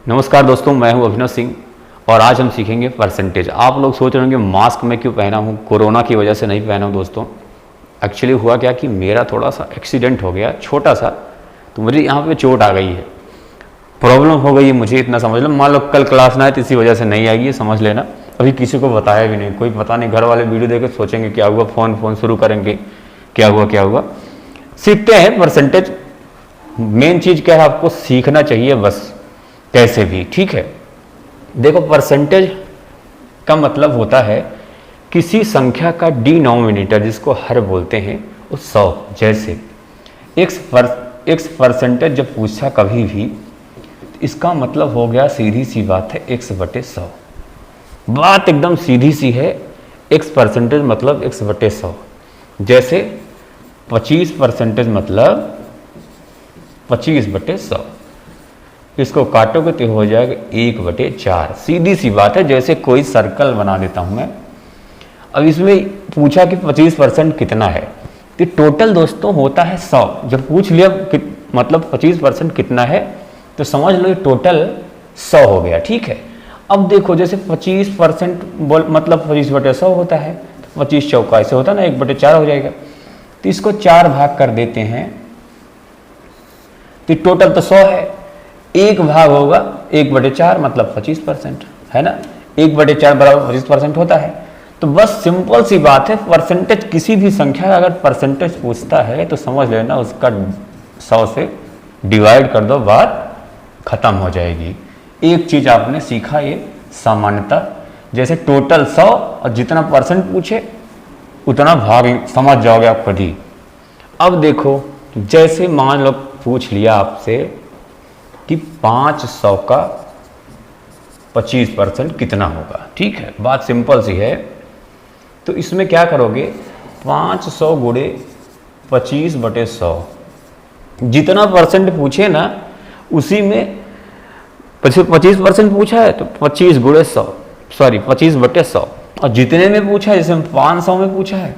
नमस्कार दोस्तों, मैं हूं अभिनव सिंह और आज हम सीखेंगे परसेंटेज। आप लोग सोच रहे होंगे मास्क मैं क्यों पहना हूं, कोरोना की वजह से नहीं पहना हूं। दोस्तों एक्चुअली हुआ क्या कि मेरा थोड़ा सा एक्सीडेंट हो गया, छोटा सा, तो मुझे यहाँ पे चोट आ गई है, प्रॉब्लम हो गई है मुझे, इतना समझ लो। मान लो कल क्लास ना है तो इसी वजह से नहीं आएगी, समझ लेना। अभी किसी को बताया भी नहीं, कोई पता नहीं, घर वाले वीडियो देख के सोचेंगे क्या हुआ, फ़ोन शुरू करेंगे, क्या हुआ। सीखते हैं परसेंटेज। मेन चीज़ क्या है, आपको सीखना चाहिए बस, कैसे भी, ठीक है। देखो, परसेंटेज का मतलब होता है किसी संख्या का डिनोमिनेटर, जिसको हर बोलते हैं, वो 100। जैसे एक्स परसेंटेज जब पूछा कभी भी, इसका मतलब हो गया, सीधी सी बात है, x/100। बात एकदम सीधी सी है। एक्स परसेंटेज मतलब x/100। जैसे 25% मतलब 25/100। इसको काटोगे तो हो जाएगा 1/4। सीधी सी बात है। जैसे कोई सर्कल बना देता हूं मैं। अब इसमें पूछा कि 25% कितना है, तो टोटल दोस्तों होता है 100। जब पूछ लिया मतलब 25% कितना है, तो समझ लो टोटल 100 हो गया, ठीक है। अब देखो, जैसे 25% मतलब 25/100 होता है, तो 25 चौका ऐसे होता है ना, 1/4 हो जाएगा। तो इसको 4 भाग कर देते हैं, तो टोटल तो 100 है, एक भाग होगा 1/4 मतलब 25%, है ना। 1/4 बराबर 25% होता है। तो बस सिंपल सी बात है, परसेंटेज किसी भी संख्या का अगर परसेंटेज पूछता है तो समझ लेना उसका 100 से डिवाइड कर दो, बात खत्म हो जाएगी। एक चीज आपने सीखा ये सामान्यता, जैसे टोटल 100 और जितना परसेंट पूछे उतना भाग समझ जाओगे आप कभी। अब देखो, जैसे मान लो पूछ लिया आपसे कि 500 का 25% कितना होगा, ठीक है। बात सिंपल सी है। तो इसमें क्या करोगे, 500 गुणे 25/100, जितना परसेंट पूछे ना उसी में 25% पूछा है तो 25 गुणे 100, सॉरी 25/100। और जितने में पूछा है, जैसे 500 में पूछा है,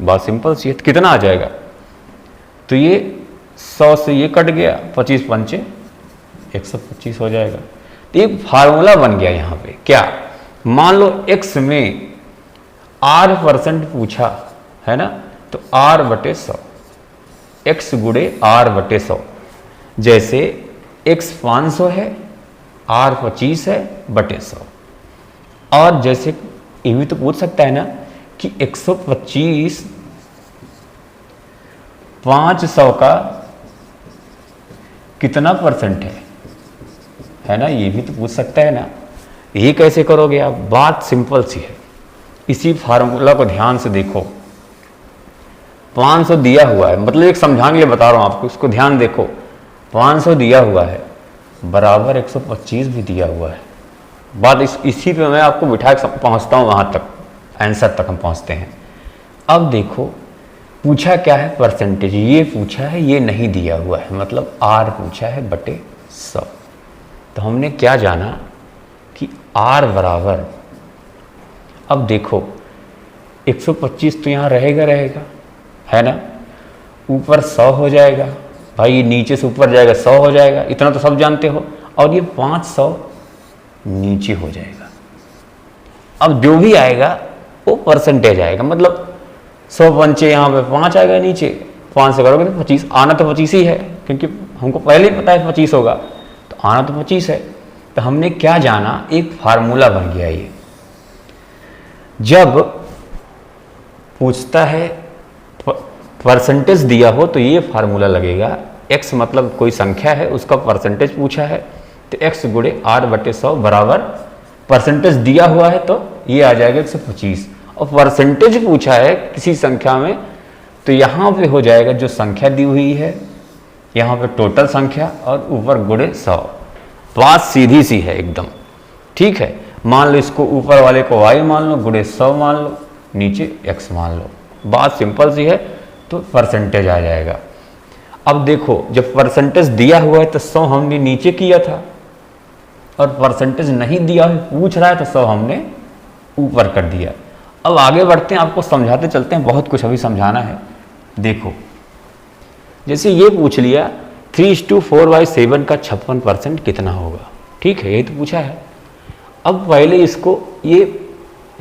बात सिंपल सी है, तो कितना आ जाएगा, तो ये 100 से ये कट गया, 25 पंचे 125 हो जाएगा। तो एक फार्मूला बन गया यहाँ पे। क्या, मान लो x में R% पूछा है ना, तो R/100, x गुणे R/100। जैसे x 500 है, R 25 है बटे 100। और जैसे ये भी तो पूछ सकता है ना कि 125 500 का कितना परसेंट है ना, ये भी तो पूछ सकता है ना। ये कैसे करोगे आप, बात सिंपल सी है। इसी फार्मूला को ध्यान से देखो। 500 दिया हुआ है, मतलब एक समझाने के लिए बता रहा हूं आपको, इसको ध्यान देखो। 500 दिया हुआ है बराबर 125 भी दिया हुआ है। बात इसी पे मैं आपको बिठा के पहुंचता हूं, वहां तक आंसर तक हम पहुंचते हैं। अब देखो, पूछा क्या है, परसेंटेज ये पूछा है, ये नहीं दिया हुआ है, मतलब R पूछा है बटे 100। तो हमने क्या जाना कि R बराबर, अब देखो 125 तो यहाँ रहेगा, है ना, ऊपर 100 हो जाएगा, भाई ये नीचे से ऊपर जाएगा 100 हो जाएगा, इतना तो सब जानते हो। और ये 500 नीचे हो जाएगा। अब जो भी आएगा वो परसेंटेज आएगा, मतलब 100 पंचे यहाँ पे 5 आएगा, नीचे 5 से करोगे तो 25, आना तो 25 ही है, क्योंकि हमको पहले ही पता है 25 होगा, तो आना तो 25 है। तो हमने क्या जाना, एक फार्मूला बन गया ये। जब पूछता है परसेंटेज दिया हो तो ये फार्मूला लगेगा। x मतलब कोई संख्या है, उसका परसेंटेज पूछा है, तो x गुणे R/100 बराबर परसेंटेज दिया हुआ है तो ये आ जाएगा 125। और परसेंटेज पूछा है किसी संख्या में, तो यहाँ पे हो जाएगा जो संख्या दी हुई है, यहाँ पे टोटल संख्या और ऊपर गुणे 100। बात सीधी सी है एकदम, ठीक है। मान लो इसको ऊपर वाले को y मान लो, गुणे 100 मान लो, नीचे x मान लो। बात सिंपल सी है, तो परसेंटेज आ जाएगा। अब देखो, जब परसेंटेज दिया हुआ है तो 100 हमने नीचे किया था, और परसेंटेज नहीं दिया है, पूछ रहा है, तो 100 हमने ऊपर कर दिया। अब आगे बढ़ते हैं, आपको समझाते चलते हैं, बहुत कुछ अभी समझाना है। देखो, जैसे ये पूछ लिया 3:4/7 का 56% कितना होगा। ठीक है, यही तो पूछा है। अब पहले इसको ये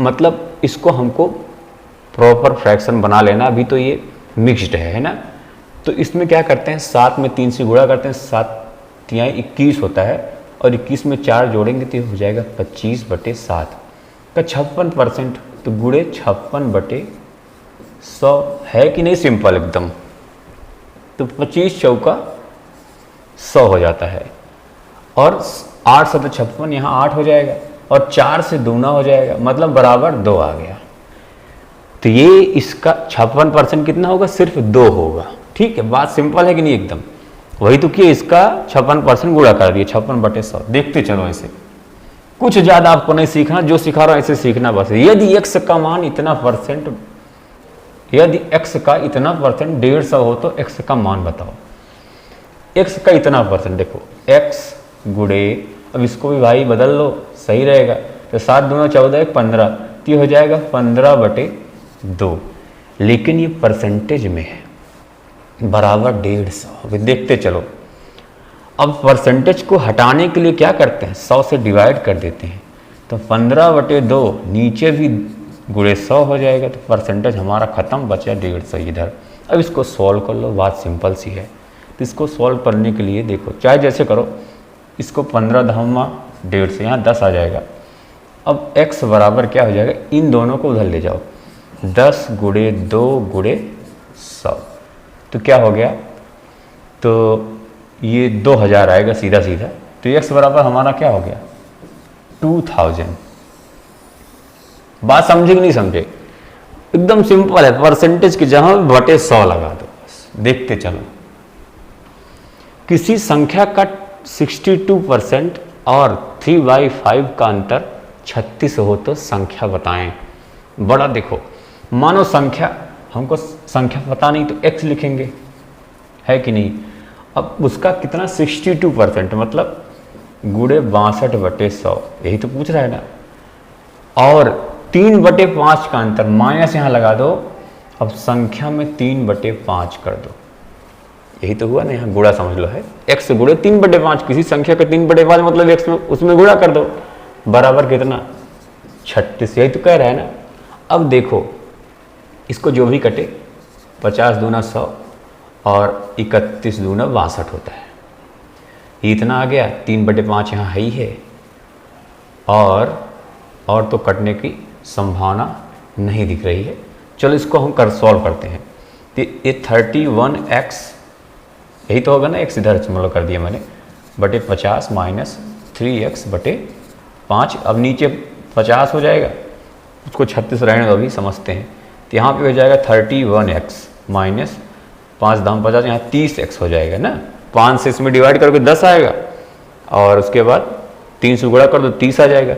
मतलब इसको हमको प्रॉपर फ्रैक्शन बना लेना। अभी तो ये मिक्स्ड है ना। तो इसमें क्या करते हैं, 7 में 3 से गुणा करते हैं, 7×3=21 होता है, और 21 में 4 जोड़ेंगे तो हो जाएगा 25/7 का 56%। तो गुणे 56/100 है कि नहीं, सिंपल एकदम। तो 25 चौका 100 हो जाता है, और 8 7 56, यहाँ 8 हो जाएगा, और 4 से दूना हो जाएगा, मतलब बराबर 2 आ गया। तो ये इसका 56% कितना होगा, सिर्फ 2 होगा। ठीक है, बात सिंपल है कि नहीं एकदम। वही तो कि इसका 56% गुणा कर दिए 56/100। देखते चलो ऐसे, कुछ ज़्यादा आपको नहीं सीखना, जो सिखा रहा हूँ ऐसे सीखना बस। यदि x का मान इतना परसेंट, यदि x का इतना परसेंट 150 हो तो x का मान बताओ। x का इतना परसेंट, देखो x गुणे, अब इसको भी भाई बदल लो, सही रहेगा। तो 7 दूना 14, 15, तो ये हो जाएगा 15/2। लेकिन ये परसेंटेज में है, बराबर 150। अभी देखते चलो। अब परसेंटेज को हटाने के लिए क्या करते हैं, 100 से डिवाइड कर देते हैं। तो 15/2 नीचे भी गुणे 100 हो जाएगा, तो परसेंटेज हमारा खत्म, बचा 150 इधर। अब इसको सॉल्व कर लो, बात सिंपल सी है। तो इसको सॉल्व करने के लिए देखो, चाहे जैसे करो, इसको 15×150, यहाँ 10 आ जाएगा। अब x बराबर क्या हो जाएगा, इन दोनों को उधर ले जाओ, 10 गुणे 2 गुणे 100, तो क्या हो गया, तो ये 2000 आएगा सीधा सीधा। तो x बराबर हमारा क्या हो गया, 2000। बात समझे कि नहीं समझे, एकदम सिंपल है। परसेंटेज की जगह बटे 100 लगा दो, बस देखते चलो। किसी संख्या का 62% और 3/5 का अंतर 36 हो तो संख्या बताएं। बड़ा देखो, मानो संख्या, हमको संख्या पता नहीं तो x लिखेंगे, है कि नहीं। अब उसका कितना 62%, मतलब गुणे 62/100, यही तो पूछ रहा है ना। और 3/5 का अंतर, माइनस यहाँ लगा दो। अब संख्या में 3/5 कर दो, यही तो हुआ ना, यहाँ गुणा समझ लो है। x गुणे 3/5, किसी संख्या का 3/5 मतलब x में उसमें गुणा कर दो, बराबर कितना 36, यही तो कह रहा है ना। अब देखो, इसको जो भी कटे, 50 दूना 100 और 31 दूना 62 होता है। ये इतना आ गया, 3/5 यहाँ है ही है, और तो कटने की संभावना नहीं दिख रही है। चलो इसको हम सॉल्व करते हैं। तो ये 31x, यही तो होगा ना, x इधर मतलब कर दिया मैंने, बटे 50 माइनस 3x/5। अब नीचे 50 हो जाएगा, उसको 36 रहने दो, अभी समझते हैं। तो यहाँ पे हो जाएगा 31x माइनस 5 दाम 50, यहाँ 30x हो जाएगा ना। 5 से इसमें डिवाइड करके 10 आएगा, और उसके बाद 3 से गुणा कर दो 30 आ जाएगा।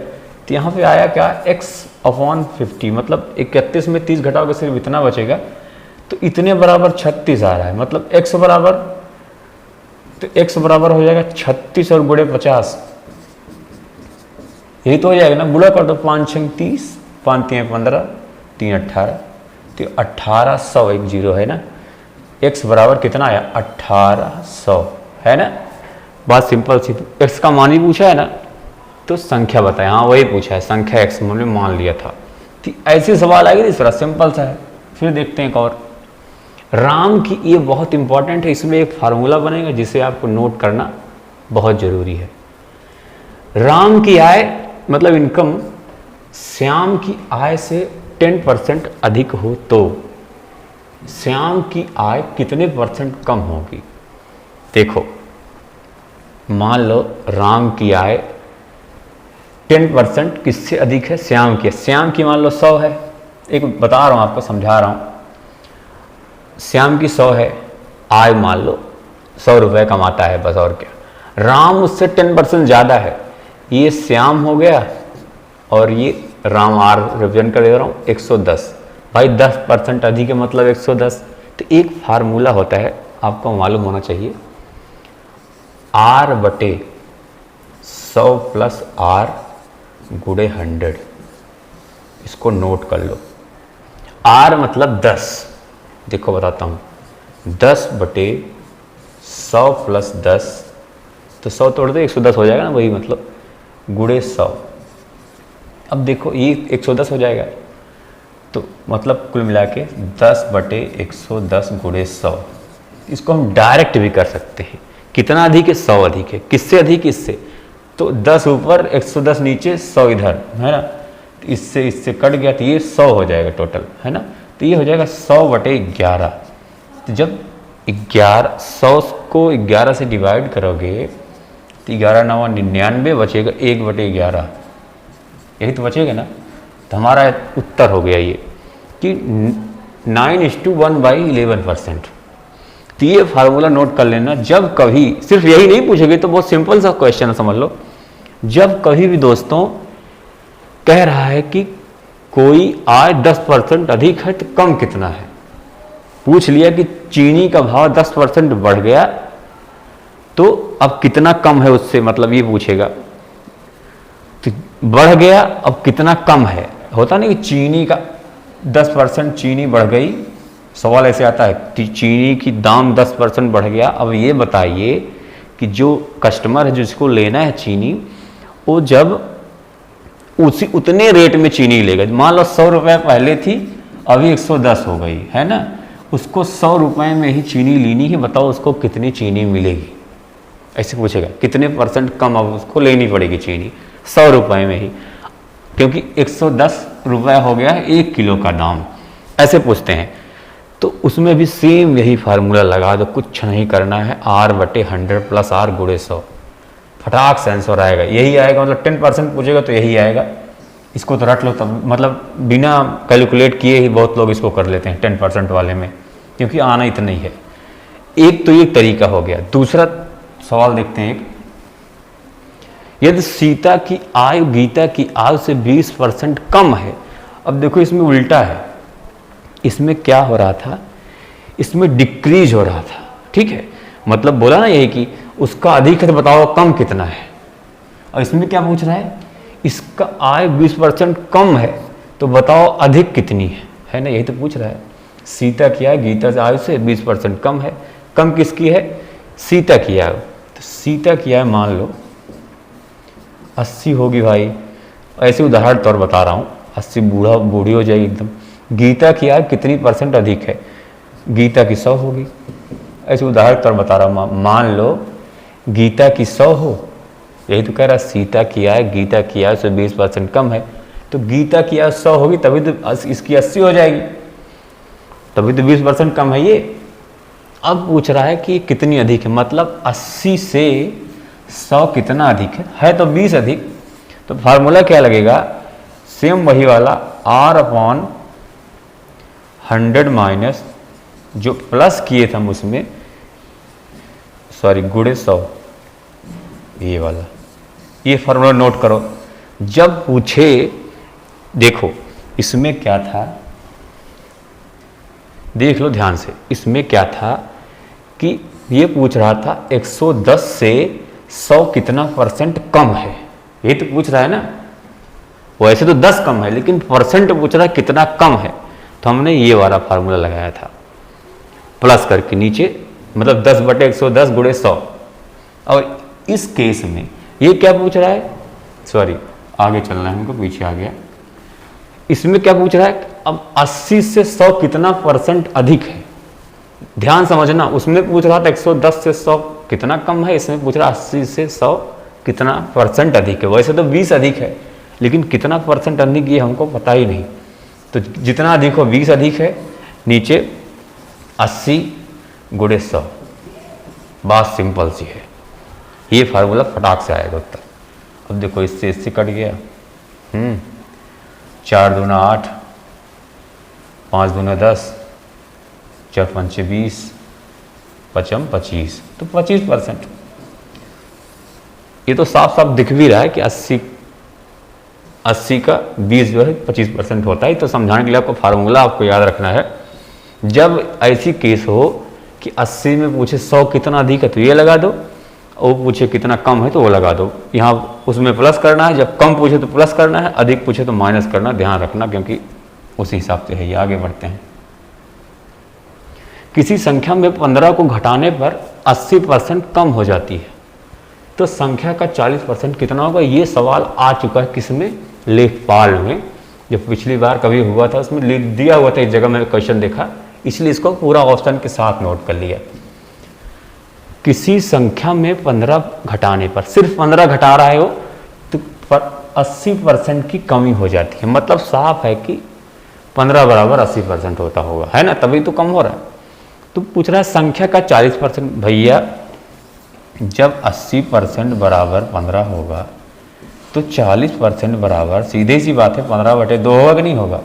तो यहाँ पे आया क्या, x/50, मतलब 31 में 30 घटाओगे सिर्फ इतना बचेगा, तो इतने बराबर 36 आ रहा है। मतलब x बराबर, तो x बराबर हो जाएगा 36 और गुणे 50, यही तो हो जाएगा ना। गुणा कर दो, 5 6 30, 5 3 15, 3 18, तो 1800, 1 0 है ना। x बराबर कितना आया, 1800 है ना। बात सिंपल सी। x का मान ही पूछा है ना, तो संख्या बताए, हाँ वही पूछा है, संख्या x हमने मान लिया था। तो ऐसे सवाल आएगी, इस तरह सिंपल सा है। फिर देखते हैं एक और, राम की, ये बहुत इंपॉर्टेंट है, इसमें एक फार्मूला बनेगा जिसे आपको नोट करना बहुत जरूरी है। राम की आय मतलब इनकम श्याम की आय से 10% अधिक हो तो श्याम की आय कितने परसेंट कम होगी। देखो, मान लो राम की आय 10% किससे अधिक है, श्याम की। श्याम की मान लो 100 है, एक बता रहा हूँ आपको, समझा रहा हूँ। श्याम की 100 है, आय मान लो 100 रुपये कमाता है बस, और क्या। राम उससे 10% ज़्यादा है, ये श्याम हो गया, और ये राम आर रिप्रेजेंट कर दे रहा हूँ 110। भाई 10% अधिक है मतलब 110। तो एक फार्मूला होता है, आपको मालूम होना चाहिए, R/100 प्लस R गुणे 100। इसको नोट कर लो। R मतलब 10, देखो बताता हूँ, 10/100 100 प्लस 10, तो 100 तोड़ दो 110 हो जाएगा ना, वही मतलब गुणे 100। अब देखो ये 110 हो जाएगा, तो मतलब कुल मिला के 10/110 गुणे 100। इसको हम डायरेक्ट भी कर सकते हैं। कितना अधिक है? 100 अधिक है। किससे अधिक? इससे। तो 10 ऊपर 110 नीचे 100 इधर, है ना। तो इससे कट गया तो ये 100 हो जाएगा टोटल, है ना। तो ये हो जाएगा 100/11। तो जब 100 को 11 से डिवाइड करोगे तो 11×9 = 99 बचेगा 1/11, यही तो बचेगा ना। तो हमारा उत्तर हो गया ये कि 9:1/11%। तो ये फार्मूला नोट कर लेना। जब कभी, सिर्फ यही नहीं पूछेंगे तो बहुत सिंपल सा क्वेश्चन है, समझ लो। जब कभी भी दोस्तों कह रहा है कि कोई आय 10% अधिक है तो कम कितना है, पूछ लिया कि चीनी का भाव 10% बढ़ गया तो अब कितना कम है उससे, मतलब ये पूछेगा। तो बढ़ गया, अब कितना कम है, होता नहीं कि चीनी का 10% चीनी बढ़ गई, सवाल ऐसे आता है कि चीनी की दाम 10% बढ़ गया। अब ये बताइए कि जो कस्टमर है जिसको लेना है चीनी, वो जब उतने रेट में चीनी लेगा, मान लो 100 रुपये पहले थी, अभी 110 हो गई, है ना। उसको 100 रुपये में ही चीनी लेनी है, बताओ उसको कितनी चीनी मिलेगी, ऐसे पूछेगा। कितने % कम अब उसको लेनी पड़ेगी चीनी 100 रुपये में ही, क्योंकि 110 रुपये हो गया है 1 किलो का दाम, ऐसे पूछते हैं। तो उसमें भी सेम यही फार्मूला लगा दो, कुछ नहीं करना है। R/100 + R गुणे 100, फटाक से आंसर आएगा, यही आएगा। मतलब 10% पूछेगा तो यही आएगा। इसको तो रट लो, तब मतलब बिना कैलकुलेट किए ही बहुत लोग इसको कर लेते हैं 10% वाले में, क्योंकि आना इतना ही है। एक तो ये तरीका हो गया। दूसरा सवाल देखते हैं एक, यदि सीता की आयु गीता की आयु से 20% कम है। अब देखो इसमें उल्टा है, इसमें क्या हो रहा था, इसमें डिक्रीज हो रहा था, ठीक है। मतलब बोला ना यही कि उसका अधिक है तो बताओ कम कितना है। और इसमें क्या पूछ रहा है, इसका आय 20% कम है तो बताओ अधिक कितनी है ना, यही तो पूछ रहा है। सीता की आय गीता से आयु से 20% कम है। कम किसकी है? सीता की आयु। तो सीता की आय मान लो 80 होगी भाई, ऐसे उदाहरण तौर बता रहा हूँ। 80 बूढ़ी हो जाएगी एकदम। गीता की आय कितनी % अधिक है? गीता की 100 होगी, ऐसे उदाहरण तौर बता रहा हूँ। मान लो गीता की 100 हो, यही तो कह रहा है। सीता की आय गीता की आय से 20% कम है, तो गीता की आय 100 होगी, तभी तो इसकी 80 हो जाएगी, तभी तो 20% कम है ये। अब पूछ रहा है कि कितनी अधिक है, मतलब 80 से 100 कितना अधिक है तो 20 अधिक। तो फार्मूला क्या लगेगा, सेम वही वाला, R/100 माइनस जो प्लस किए थे हम उसमें, सॉरी गुणे 100, ये वाला। ये फार्मूला नोट करो। जब पूछे, देखो इसमें क्या था, देख लो ध्यान से। इसमें क्या था कि ये पूछ रहा था 110 से 100 कितना % कम है, ये तो पूछ रहा है ना। वैसे तो 10 कम है, लेकिन परसेंट पूछ रहा है कितना कम है, तो हमने ये वाला फार्मूला लगाया था, प्लस करके नीचे, मतलब 10/110 गुणे 100। और इस केस में ये क्या पूछ रहा है, सॉरी आगे चलना है हमको, पीछे आ गया। इसमें क्या पूछ रहा है, अब 80 से 100 कितना % अधिक है। ध्यान समझना, उसमें पूछ रहा था 110 से 100 कितना कम है, इसमें पूछ रहा 80 से 100 कितना % अधिक है। वैसे तो 20 अधिक है, लेकिन कितना % अधिक ये हमको पता ही नहीं। तो जितना अधिक हो 20 अधिक है, नीचे 80 गुणे 100। बात सिंपल सी है, ये फार्मूला फटाक से आएगा उत्तर। अब देखो इससे कट गया, 4 दूना 8, 5 दूना 10, 4 पंचे 20, 5 25, तो 25%। ये तो साफ साफ दिख भी रहा है कि 80 का 20 जो है 25% होता है। तो समझाने के लिए आपको फार्मूला आपको याद रखना है। जब ऐसी केस हो कि 80 में पूछे 100 कितना अधिक है तो ये लगा दो, और वो पूछे कितना कम है तो वो लगा दो। यहाँ उसमें प्लस करना है, जब कम पूछे तो प्लस करना है, अधिक पूछे तो माइनस करना, ध्यान रखना, क्योंकि उसी हिसाब से है। ये आगे बढ़ते हैं। किसी संख्या में 15 को घटाने पर 80% कम हो जाती है, तो संख्या का 40% कितना होगा? ये सवाल आ चुका है किसमें? लेखपाल में। जब पिछली बार कभी हुआ था उसमें लिख दिया हुआ था, एक जगह मैंने क्वेश्चन देखा, इसलिए इसको पूरा ऑप्शन के साथ नोट कर लिया। किसी संख्या में 15 घटाने पर, सिर्फ 15 घटा रहा है वो, तो 80% की कमी हो जाती है। मतलब साफ है कि 15 बराबर 80% होता होगा, है ना, तभी तो कम हो रहा है। तो पूछ रहा है संख्या का 40%। भैया जब 80% बराबर 15 होगा तो 40% बराबर सीधे सी बात है 15/2 होगा कि नहीं होगा?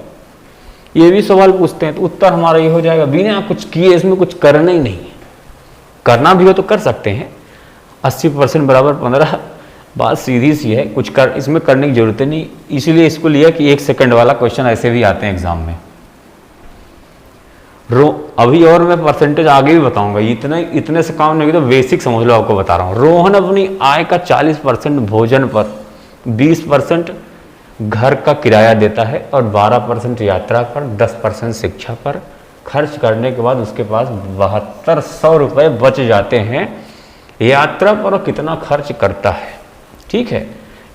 ये भी सवाल पूछते हैं, तो उत्तर हमारा ये हो जाएगा, बिना कुछ किए, इसमें कुछ करना ही नहीं है। करना भी हो तो कर सकते हैं, 80% बराबर 15, बात सीधी सी है, कुछ कर इसमें करने की जरूरत नहीं। इसीलिए इसको लिया कि 1 सेकंड वाला क्वेश्चन ऐसे भी आते हैं एग्जाम में। अभी और मैं परसेंटेज आगे भी बताऊंगा, इतने से काम नहीं, तो बेसिक समझ लो, आपको बता रहा हूँ। रोहन अपनी आय का 40% भोजन पर, 20% घर का किराया देता है और 12% यात्रा पर, 10% शिक्षा पर खर्च करने के बाद उसके पास 7200 रुपये बच जाते हैं। यात्रा पर कितना खर्च करता है? ठीक है,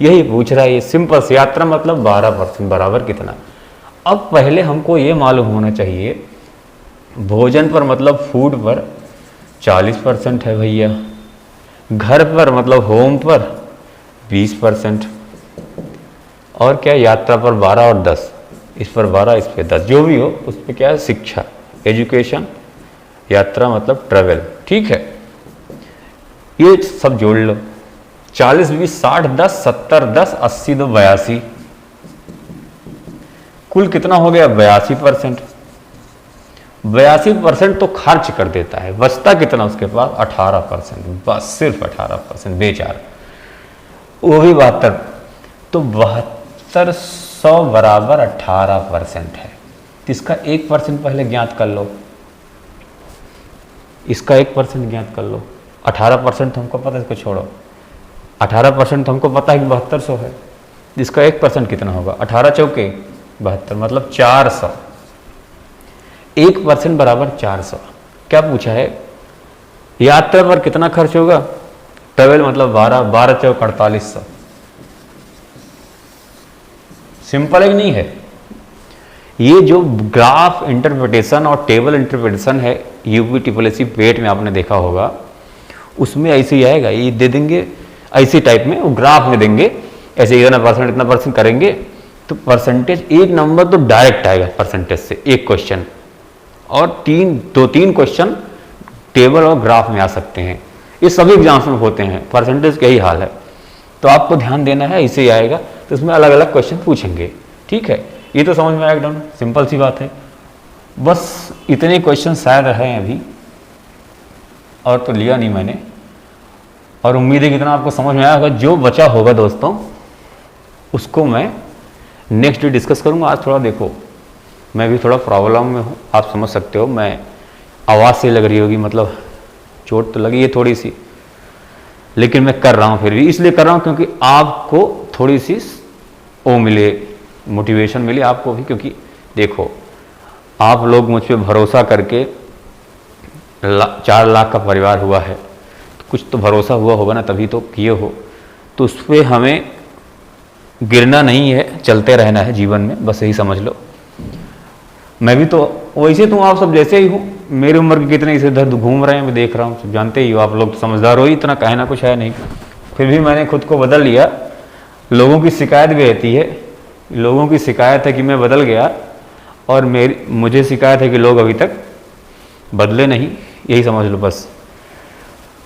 यही पूछ रहा है ये सिंपल से। यात्रा मतलब 12% बराबर कितना? अब पहले हमको ये मालूम होना चाहिए, भोजन पर मतलब फूड पर 40% है भैया, घर पर मतलब होम पर 20%, और क्या यात्रा पर 12 और 10, इस पर 12 इस पर 10, जो भी हो उस पर क्या है? शिक्षा, एजुकेशन, यात्रा मतलब ट्रेवल। ठीक है, ये सब जोड़ लो, 40 20 60 10 70 10 80 2 82, कुल कितना हो गया? 82%। 82% तो खर्च कर देता है, बचता कितना उसके पास? 18%, बस सिर्फ 18%, बेचारा, वो भी 72। तो 7200 बराबर 18% है। इसका 1% पहले ज्ञात कर लो, इसका 1% ज्ञात कर लो। 18% हमको पता है, इसको छोड़ो। 18% हमको पता है कि 7200 है, इसका 1% कितना होगा? 18 चौके 72, मतलब 400। 1% बराबर 400। क्या पूछा है? यात्रा पर कितना खर्च होगा? ट्रेवल मतलब 12 चौक 4800। सिंपल है कि नहीं है? ये जो ग्राफ इंटरप्रिटेशन और टेबल इंटरप्रिटेशन है यूपी ट्रिपल पेट में आपने देखा होगा, उसमें ऐसे ही आएगा, ये दे देंगे ऐसे टाइप में, वो ग्राफ में देंगे ऐसे, इतना परसेंट करेंगे तो परसेंटेज, एक नंबर तो डायरेक्ट आएगा परसेंटेज से, एक क्वेश्चन, और 2-3 क्वेश्चन टेबल और ग्राफ में आ सकते हैं। ये सभी एग्जाम्स में होते हैं, परसेंटेज का ही हाल है। तो आपको ध्यान देना है, इसे ही आएगा, तो इसमें अलग अलग क्वेश्चन पूछेंगे। ठीक है, ये तो समझ में आया एकदम, सिंपल सी बात है। बस इतने क्वेश्चन शायद हैं अभी, और तो लिया नहीं मैंने, और उम्मीद है कि इतना आपको समझ में आया होगा। जो बचा होगा दोस्तों उसको मैं नेक्स्ट डे डिस्कस करूँगा। आज थोड़ा देखो मैं भी थोड़ा प्रॉब्लम में हूँ, आप समझ सकते हो, मैं आवाज़ से लग रही होगी, मतलब चोट तो लगी है थोड़ी सी, लेकिन मैं कर रहा हूँ, फिर भी इसलिए कर रहा हूँ क्योंकि आपको थोड़ी सी वो मिले, मोटिवेशन मिले आपको भी। क्योंकि देखो आप लोग मुझ पर भरोसा करके 4 लाख का परिवार हुआ है, तो कुछ तो भरोसा हुआ होगा ना, तभी तो किए हो। तो उस पर हमें गिरना नहीं है, चलते रहना है जीवन में, बस यही समझ लो। मैं भी तो वैसे तो आप सब जैसे ही हूँ, मेरी उम्र के कितने इसे इधर घूम रहे हैं, मैं देख रहा हूँ, जानते ही हो आप लोग, समझदार हो ही, इतना कहना कुछ है नहीं। फिर भी मैंने खुद को बदल लिया। लोगों की शिकायत भी रहती है, लोगों की शिकायत है कि मैं बदल गया, और मुझे शिकायत है कि लोग अभी तक बदले नहीं, यही समझ लो बस।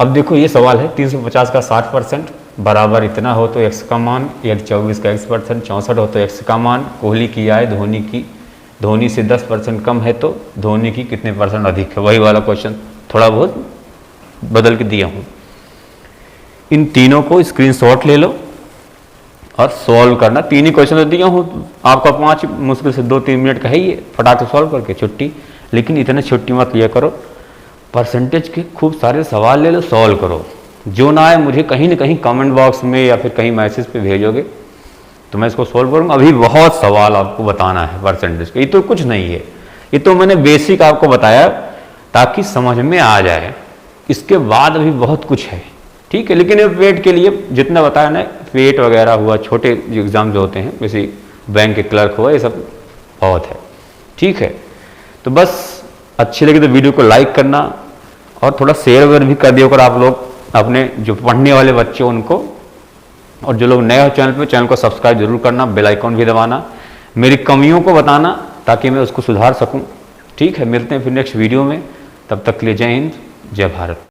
अब देखो ये सवाल है, 350 का 60% बराबर इतना हो तो x का मान, 124 का x%, 64 हो तो x का मान, कोहली की आय धोनी से 10% कम है तो धोनी की कितने % अधिक है? वही वाला क्वेश्चन थोड़ा बहुत बदल के दिया हूँ। इन तीनों को स्क्रीनशॉट ले लो और सॉल्व करना। 3 ही क्वेश्चन दिया हूँ, आपका 5 मुश्किल से 2-3 मिनट का है ये, फटाक से सॉल्व करके छुट्टी। लेकिन इतने छुट्टी मत लिया करो, परसेंटेज के खूब सारे सवाल ले लो, सॉल्व करो। जो ना आए मुझे कहीं ना कहीं कमेंट बॉक्स में या फिर कहीं मैसेज पे भेजोगे तो मैं इसको सॉल्व करूँगा। अभी बहुत सवाल आपको बताना है परसेंटेज के, ये तो कुछ नहीं है, ये तो मैंने बेसिक आपको बताया ताकि समझ में आ जाए। इसके बाद अभी बहुत कुछ है, ठीक है। लेकिन ये पेट के लिए जितना बताया ना, पेट वगैरह हुआ, छोटे जो एग्ज़ाम जो होते हैं, जैसे बैंक के क्लर्क हुआ, ये सब बहुत है, ठीक है। तो बस अच्छी लगी तो वीडियो को लाइक करना और थोड़ा शेयर वेयर भी कर दिया कर आप लोग अपने जो पढ़ने वाले बच्चे उनको, और जो लोग नए हो चैनल पे, चैनल को सब्सक्राइब जरूर करना, बेल आइकॉन भी दबाना, मेरी कमियों को बताना ताकि मैं उसको सुधार सकूं, ठीक है। मिलते हैं फिर नेक्स्ट वीडियो में, तब तक के लिए जय हिंद, जय भारत।